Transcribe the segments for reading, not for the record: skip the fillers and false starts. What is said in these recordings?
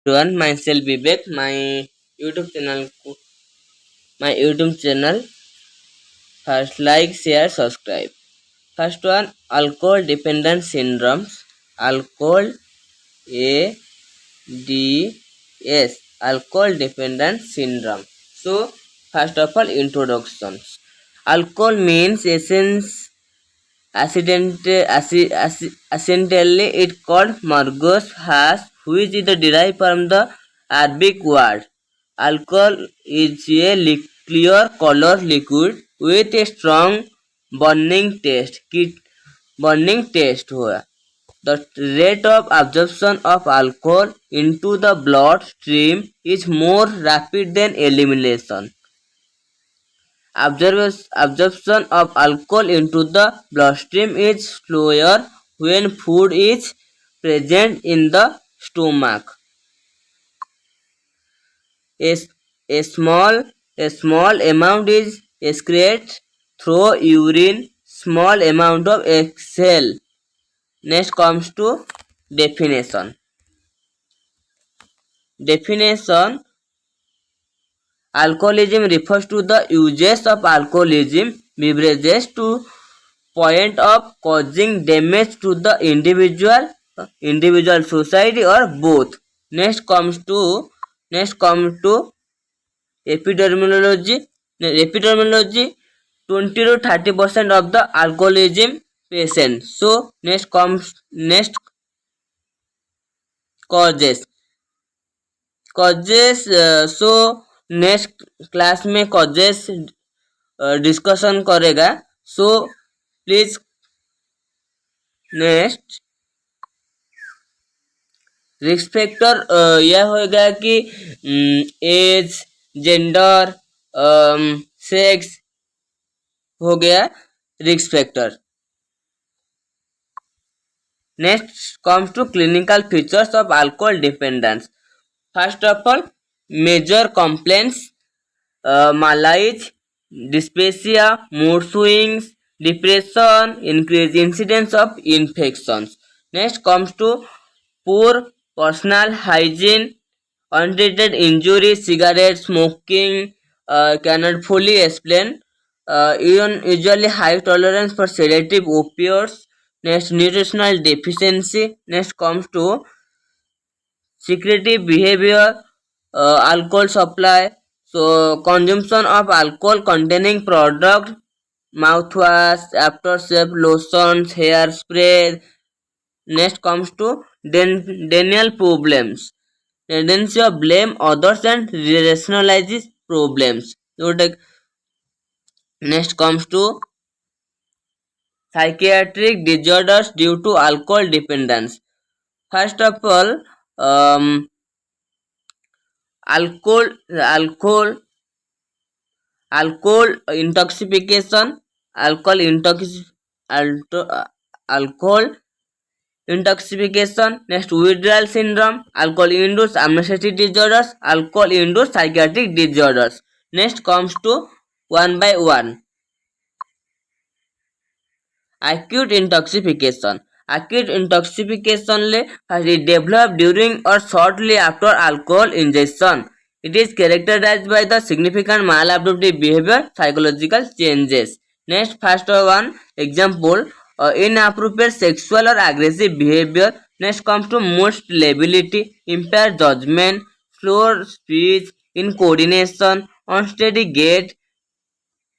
Everyone, myself Vivek. YouTube channel, my YouTube channel. First, like, share, subscribe. First one, alcohol dependent syndromes. Alcohol A D S. Alcohol dependent syndrome. So, first of all, introductions. Alcohol means essence. Accidentally, it called Margus has, which is derived from the Arabic word. Alcohol is a clear color liquid with a strong burning taste. burning taste हुआ. The rate of absorption of alcohol into the bloodstream is more rapid than elimination. Absorption of alcohol into the bloodstream is slower when food is present in the stomach. A, a small a small amount is excreted through urine. Small amount of exhale. Next comes to definition. Definition: alcoholism refers to the uses of alcoholism beverages to point of causing damage to the individual, society, or both. Next comes to epidemiology. Epidemiology: 20 to 30% of the alcoholism patients. So next causes. So next class में causes discussion करेगा. So please next risk factor यह होगा कि age, gender, sex हो गया risk factor. Next comes to clinical features of alcohol dependence. First of all, major complaints: malaise, dyspepsia, mood swings, depression, increased incidence of infections. Next comes to poor personal hygiene, untreated injuries, cigarette smoking, cannot fully explain. Usually high tolerance for sedative opioids. Next, nutritional deficiency. Next comes to secretive behavior, alcohol supply. So consumption of alcohol containing product, mouthwash, aftershave, lotions, hairspray. Next comes to denial problems, tendency of blame others and rationalizes problems. So next comes to psychiatric disorders due to alcohol dependence. First of all, um, alcohol alcohol alcohol intoxication, alcohol intox alcohol intoxication. Next, withdrawal syndrome, alcohol induced amnesic disorders, alcohol induced psychiatric disorders. Next comes to one by one. Acute intoxication. Acute intoxication is developed during or shortly after alcohol ingestion. It is characterized by the significant maladaptive behavior, psychological changes. Next, first one example: inappropriate sexual or aggressive behavior. Next comes to mood stability, impaired judgment, slow speech, incoordination, unsteady gait.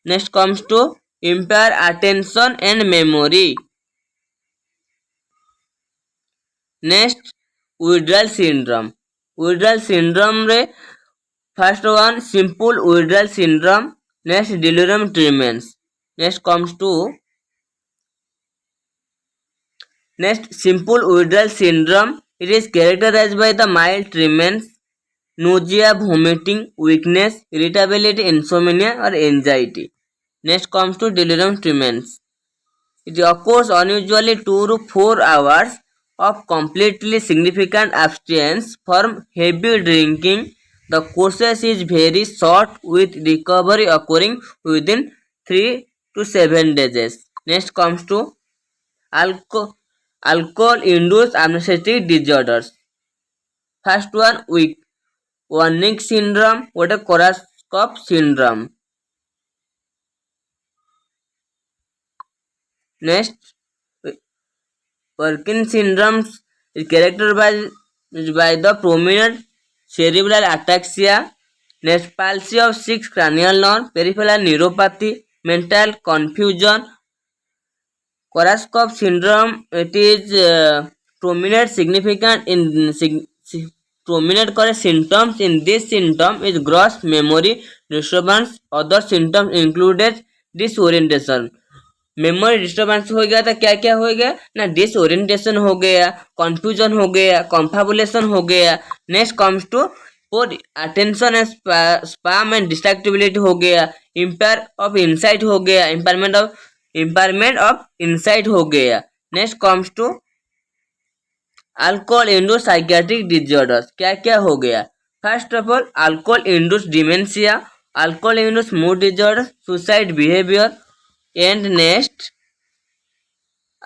Next comes to impair attention and memory. Next, withdrawal syndrome. Withdrawal syndrome रे first one simple withdrawal syndrome. Next, delirium tremens. Next, simple withdrawal syndrome. It is characterized by the mild tremens, nausea, vomiting, weakness, irritability, insomnia, or anxiety. Next comes to delirium tremens. It occurs unusually 2 to 4 hours of completely significant abstinence from heavy drinking. The course is very short with recovery occurring within 3 to 7 days. Next comes to alcohol induced amnesic disorders. First one week Wernicke syndrome गोटे Korsakoff syndrome next Perkin syndrome is characterized by the prominent cerebral ataxia, next palsy of six cranial nerves, peripheral neuropathy, mental confusion. Korsakoff syndrome it is prominent significant in prominent symptoms in this symptom is gross memory disturbance. Other symptoms included disorientation. Memory disturbance हो गया तो क्या क्या हो गया ना disorientation हो गया कंफ्यूजन हो गया कंफाबुलेशन हो गया next comes to poor attention and span and distractibility हो गया इम्पेयर ऑफ इनसाइट हो गया इम्पेयरमेंट ऑफ इनसाइट हो गया next comes to alcohol induced psychiatric disorders क्या क्या हो गया first of all alcohol induced dementia alcohol induced mood disorder suicide behaviour and next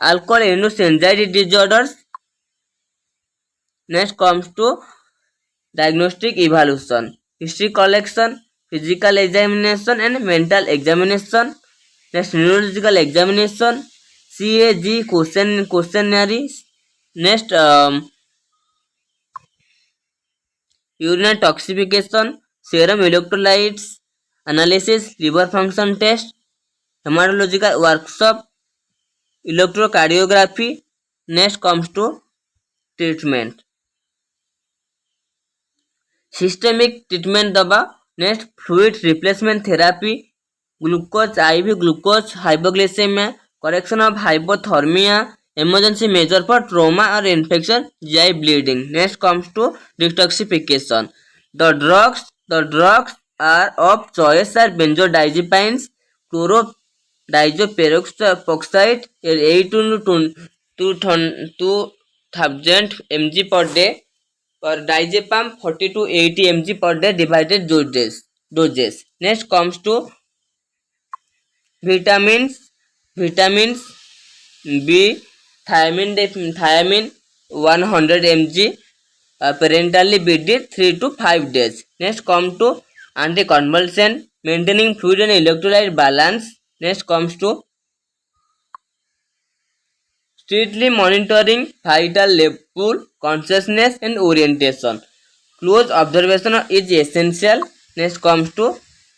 alcohol induced anxiety disorders. Next comes to diagnostic evaluation, history collection, physical examination and mental examination. Next neurological examination, CAG questionnaire. Next urinary toxification, serum electrolytes analysis, liver function test, hematological workshop, electrocardiography. Next comes to treatment, systemic treatment दवा. Next fluid replacement therapy, glucose IV glucose hypoglycemia, correction of hypothermia, emergency measure for trauma or infection, GI bleeding. Next comes to detoxification. The drugs are of choice are benzodiazepines, chlorodiazepoxide 8 to 2000 mg per day, or diazepam 40 to 80 mg per day divided doses. Next comes to vitamins B, thiamine 100 mg parentally BD 3 to 5 days. Next come to anticonvulsant, maintaining fluid and electrolyte balance. Next comes to strictly monitoring vital level, consciousness and orientation. Close observation is essential. Next comes to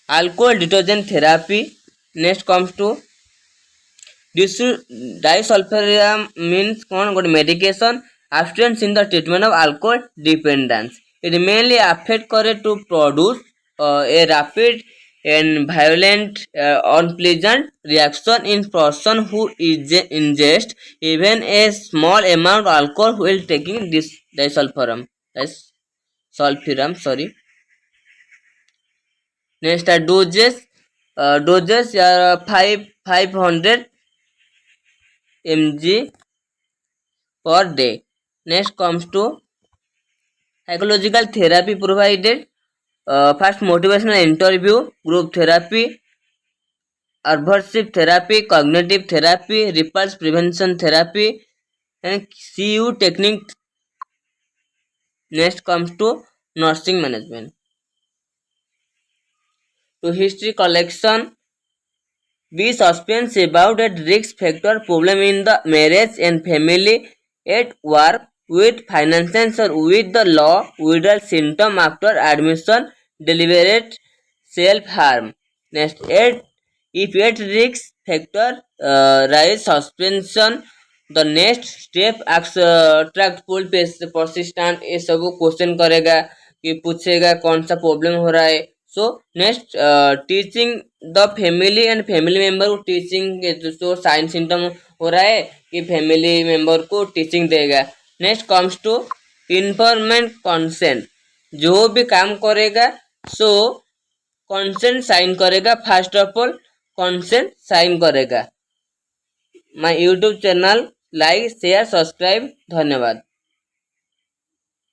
alcohol detergent therapy. Next comes to disulfiram means good medication. Abstinence in the treatment of alcohol dependence. It mainly affect to produce a rapid and violent unpleasant reaction in person who ingest even a small amount of alcohol while taking this disulfiram. Sorry. Next are doses are 500 mg per day. Next comes to psychological therapy provided. First motivational interview, group therapy, aversive therapy, cognitive therapy, repulse prevention therapy, and CU technique. Next comes to nursing management. To history collection, be suspense about a risk factor problem in the marriage and family, at work, with finances or with the law, without symptom after admission, deliberate self-harm. Next, if at risk factor rise suspension, the next step attract full persistent ये सब question करेगा कि पूछेगा कौन सा problem हो रहा है. So next teaching the family and family member को टीचिंग जो साइन सिम्टम हो रहा है कि फैमिली मेंबर को टीचिंग देगा. Next comes to informed consent, जो भी काम करेगा सो कंसेंट साइन करेगा. First of all consent sign करेगा. My YouTube channel like share subscribe. धन्यवाद.